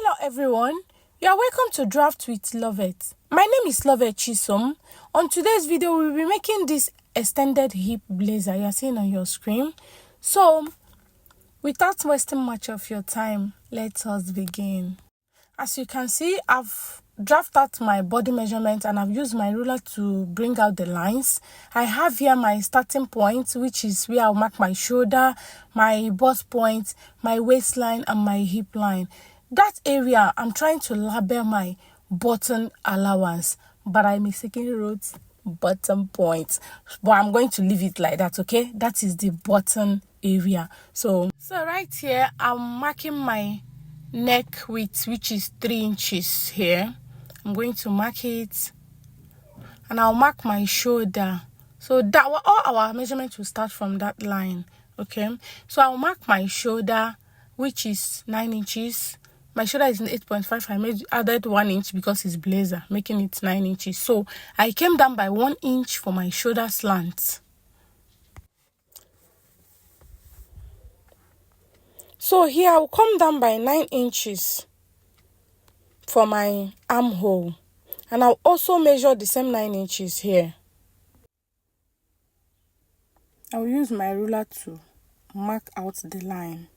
Hello everyone, you are welcome to Draft with Lovett. My name is Lovett Chisom. On today's video, we'll be making this extended hip blazer you're seeing on your screen. So, without wasting much of your time, let us begin. As you can see, I've drafted out my body measurement and I've used my ruler to bring out the lines. I have here my starting point, which is where I'll mark my shoulder, my bust point, my waistline, and my hip line. That area, I'm trying to label my button allowance, but I mistakenly wrote bottom point. But I'm going to leave it like that, okay? That is the button area. So right here, I'm marking my neck width, which is 3 inches here. I'm going to mark it, and I'll mark my shoulder. So that all our measurements will start from that line, okay? So I'll mark my shoulder, which is 9 inches. My shoulder is 8.5. I added 1 inch because it's blazer, making it 9 inches. So I came down by 1 inch for my shoulder slant. So here I'll come down by 9 inches for my armhole. And I'll also measure the same 9 inches here. I'll use my ruler to mark out the line.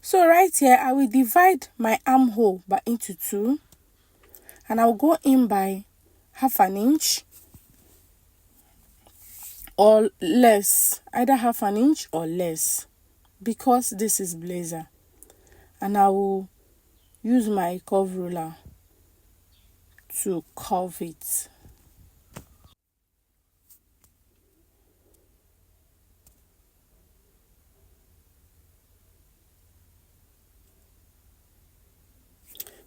So right here, I will divide my armhole into 2. And I'll go in by 1/2 inch or less. Either 1/2 inch or less. Because this is blazer. And I will use my curve ruler to curve it.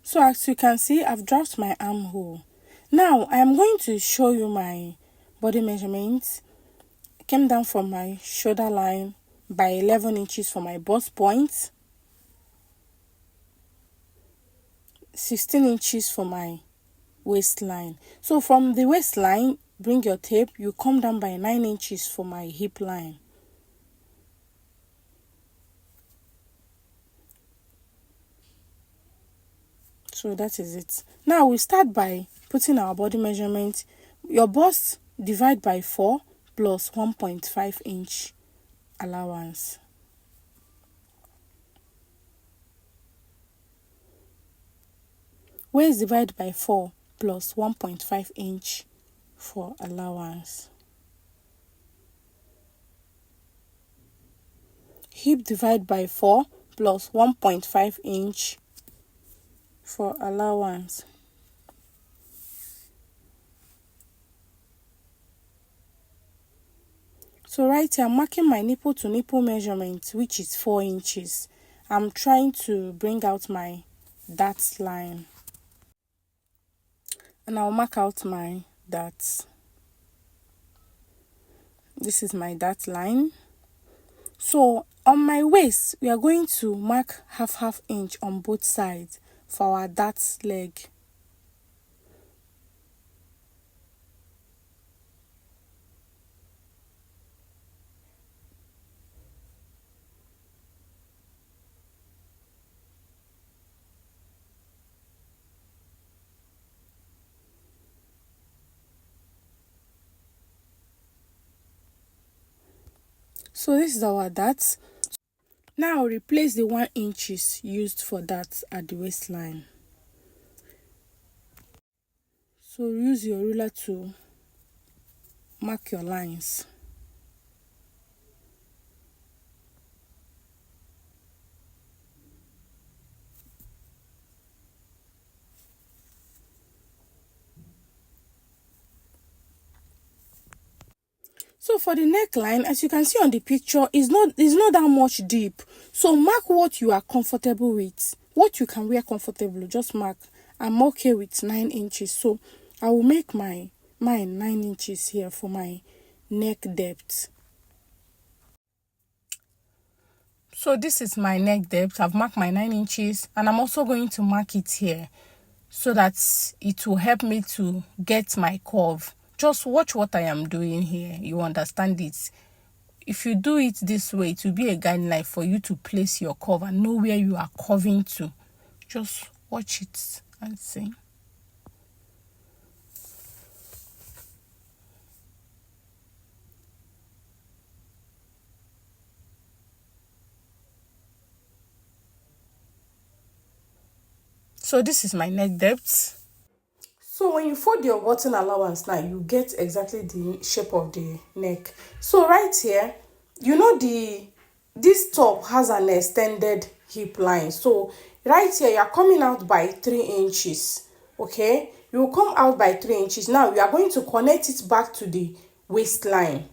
So as you can see, I've drafted my armhole. Now, I am going to show you my body measurements. I came down from my shoulder line by 11 inches for my bust point. 16 inches for my waistline. So from the waistline, bring your tape. You come down by 9 inches for my hip line. So that is it. Now we start by putting our body measurement. Your bust divide by 4 plus 1.5 inch allowance. Waist divide by 4 plus 1.5 inch for allowance. Hip divide by 4 plus 1.5 inch for allowance. So right here, I'm marking my nipple to nipple measurement, which is 4 inches. I'm trying to bring out my dart line. And I'll mark out my darts. This is my dart line. So on my waist, we are going to mark 1/2 inch on both sides for our dart leg. So this is our dart. Now replace the 1 inches used for that at the waistline. So use your ruler to mark your lines. So for the neckline, as you can see on the picture, it's not that much deep. So mark what you are comfortable with. What you can wear comfortably, just mark. I'm okay with 9 inches. So I will make mine 9 inches here for my neck depth. So this is my neck depth. I've marked my 9 inches, and I'm also going to mark it here. so that it will help me to get my curve. Just watch what I am doing here. You understand it. If you do it this way, it will be a guideline for you to place your curve and know where you are curving to. Just watch it and see. So this is my neck depth. So when you fold your button allowance now, you get exactly the shape of the neck. So right here, you know this top has an extended hip line. So right here, you are coming out by 3 inches. Okay, you will come out by 3 inches. Now you are going to connect it back to the waistline.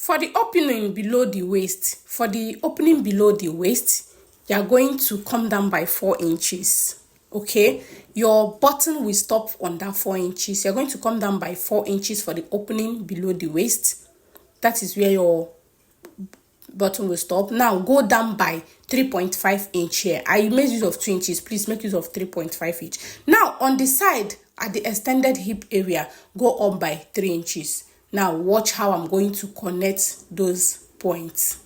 For the opening below the waist, you are going to come down by 4 inches. Okay, your button will stop on that 4 inches. You're going to come down by 4 inches for the opening below the waist. That is where your button will stop. Now go down by 3.5 inch here. I made use of 2 inches. Please make use of 3.5 inch. Now on the side at the extended hip area, go up by 3 inches. Now watch how I'm going to connect those points.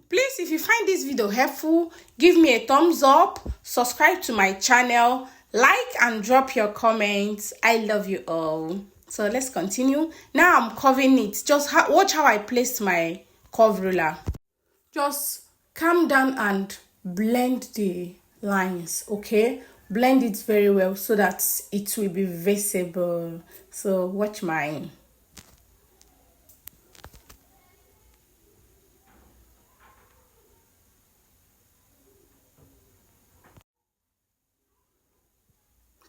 Please, if you find this video helpful, give me a thumbs up, subscribe to my channel, like and drop your comments. I love you all. So let's continue. Now I'm curving it. Just watch how I placed my curve ruler. Just calm down and blend the lines, okay? Blend it very well so that it will be visible. So watch mine.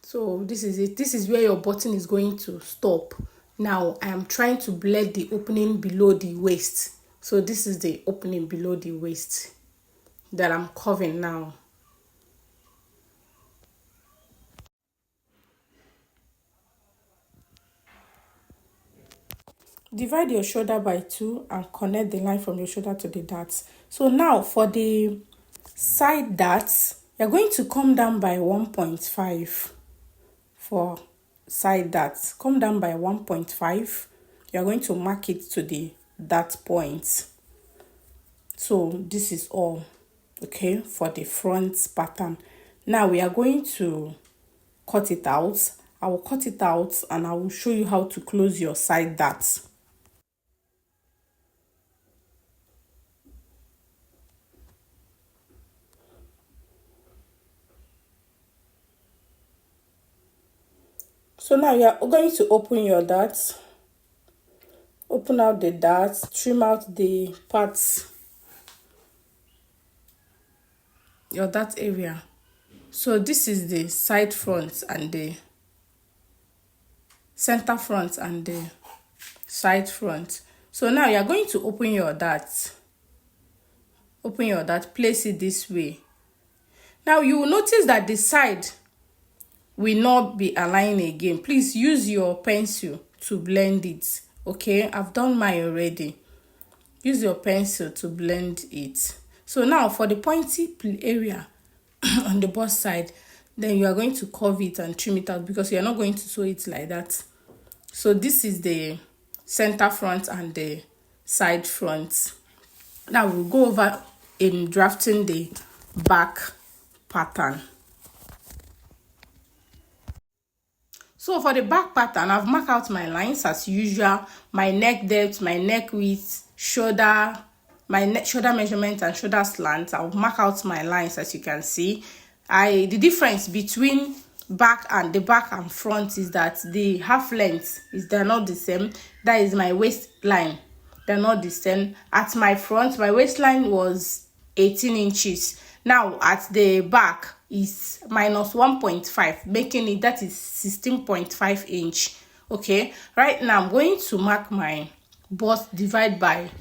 So this is it. This is where your button is going to stop. Now I am trying to blend the opening below the waist. So this is the opening below the waist that I'm curving now. Divide your shoulder by 2 and connect the line from your shoulder to the darts. So now for the side darts, you're going to come down by 1.5 for side darts. Come down by 1.5. You're going to mark it to the dart point. So this is all, okay, for the front pattern. Now we are going to cut it out. I will cut it out and I will show you how to close your side darts. So now you are going to open your darts. Open out the darts, trim out the parts, your dart area. So this is the side front and the center front and the side front. So now you are going to open your dart. Open your dart, place it this way. Now you will notice that the side will not be aligned again. Please use your pencil to blend it. Okay, I've done mine already. Use your pencil to blend it. So now for the pointy area on the bust side, then you are going to curve it and trim it out because you are not going to sew it like that. So this is the center front and the side front. Now we'll go over in drafting the back pattern. So for the back pattern, I've marked out my lines as usual, my neck depth, my neck width, shoulder, my shoulder measurement and shoulder slant. I'll mark out my lines as you can see. The difference between back and front is that the half length they're not the same. That is my waistline. They're not the same. At my front, my waistline was 18 inches. Now at the back is minus 1.5, making it that is 16.5 inch. Okay, right now I'm going to mark my bust divide by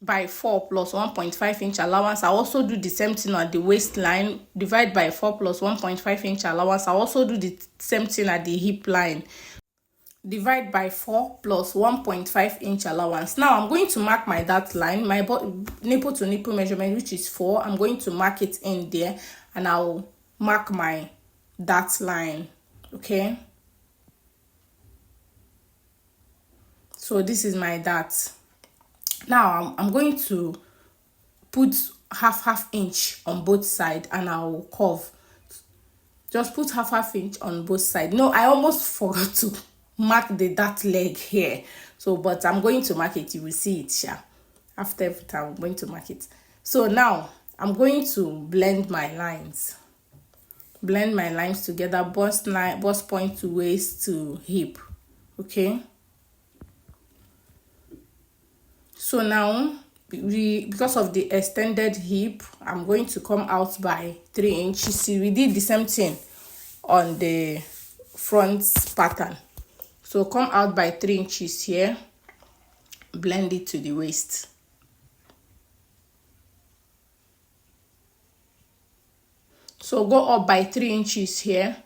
by 4 plus 1.5 inch allowance. I also do the same thing at the waistline. Divide by 4 plus 1.5 inch allowance. I also do the same thing at the hip line. Divide by 4 plus 1.5 inch allowance. Now I'm going to mark my dart line, my nipple to nipple measurement, which is 4. I'm going to mark it in there, and I'll mark my dart line. Okay, so this is my dart. Now I'm going to put half inch on both sides, and I'll curve. Just put half inch on both sides. No, I almost forgot to mark the dart leg here. So, but I'm going to mark it. You will see it, yeah. After every time, I'm going to mark it. So now I'm going to blend my lines. Blend my lines together. Bust point to waist to hip. Okay. So now, because of the extended hip, I'm going to come out by 3 inches. See, we did the same thing on the front pattern. So come out by 3 inches here. Blend it to the waist. So go up by 3 inches here.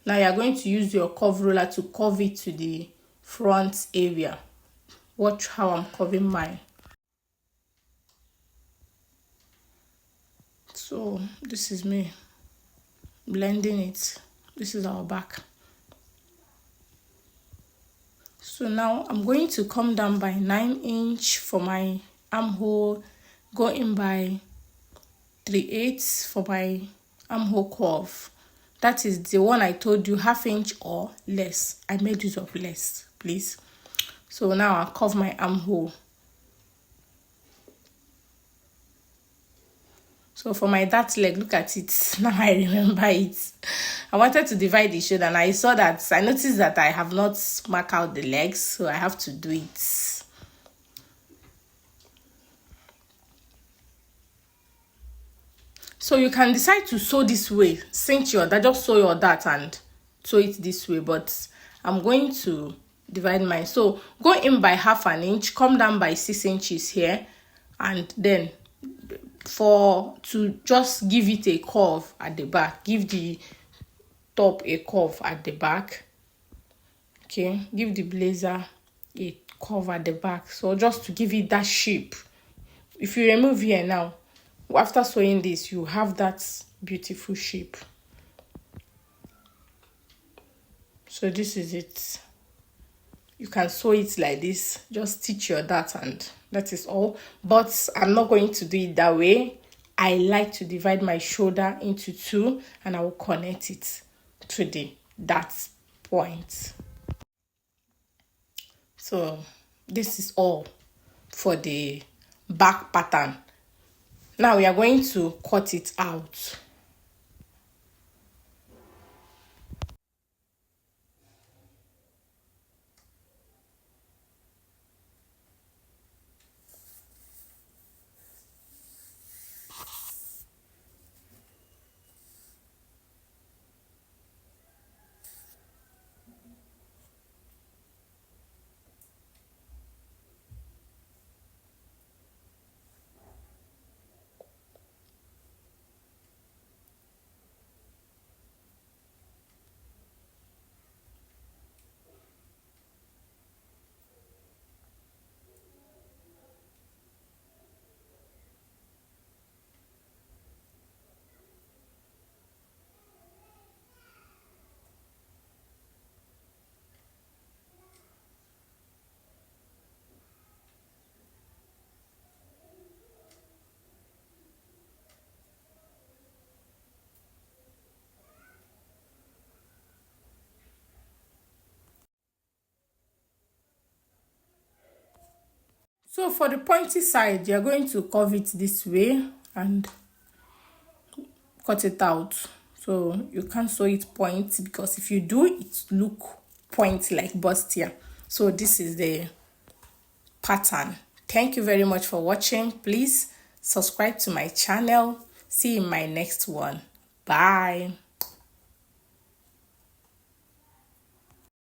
Now you're going to use your curve ruler to curve it to the front area. Watch how I'm curving mine. So this is me blending it. This is our back. So now I'm going to come down by 9 inch for my armhole, go in by 3/8 for my armhole curve. That is the one I told you, half inch or less. I made use of less, please. So now I'll curve my armhole. So for my dart leg, look at it. Now I remember it. I wanted to divide the shoulder, and I noticed that I have not marked out the legs, so I have to do it. So you can decide to sew this way, cinch your dart, just sew your dart and sew it this way, but I'm going to divide mine. So go in by half an inch, come down by 6 inches here, and then to just give it a curve at the back, give the top a curve at the back. Okay, give the blazer a curve at the back, so just to give it that shape. If you remove here now, after sewing this, you have that beautiful shape. So this is it. You can sew it like this, just stitch your dart, and that is all. But I'm not going to do it that way. I like to divide my shoulder into 2, and I will connect it to the dart point. So this is all for the back pattern. Now we are going to cut it out. So for the pointy side, you're going to curve it this way and cut it out. So you can't sew it point, because if you do, it look point like bustier. So this is the pattern. Thank you very much for watching. Please subscribe to my channel. See you in my next one. Bye.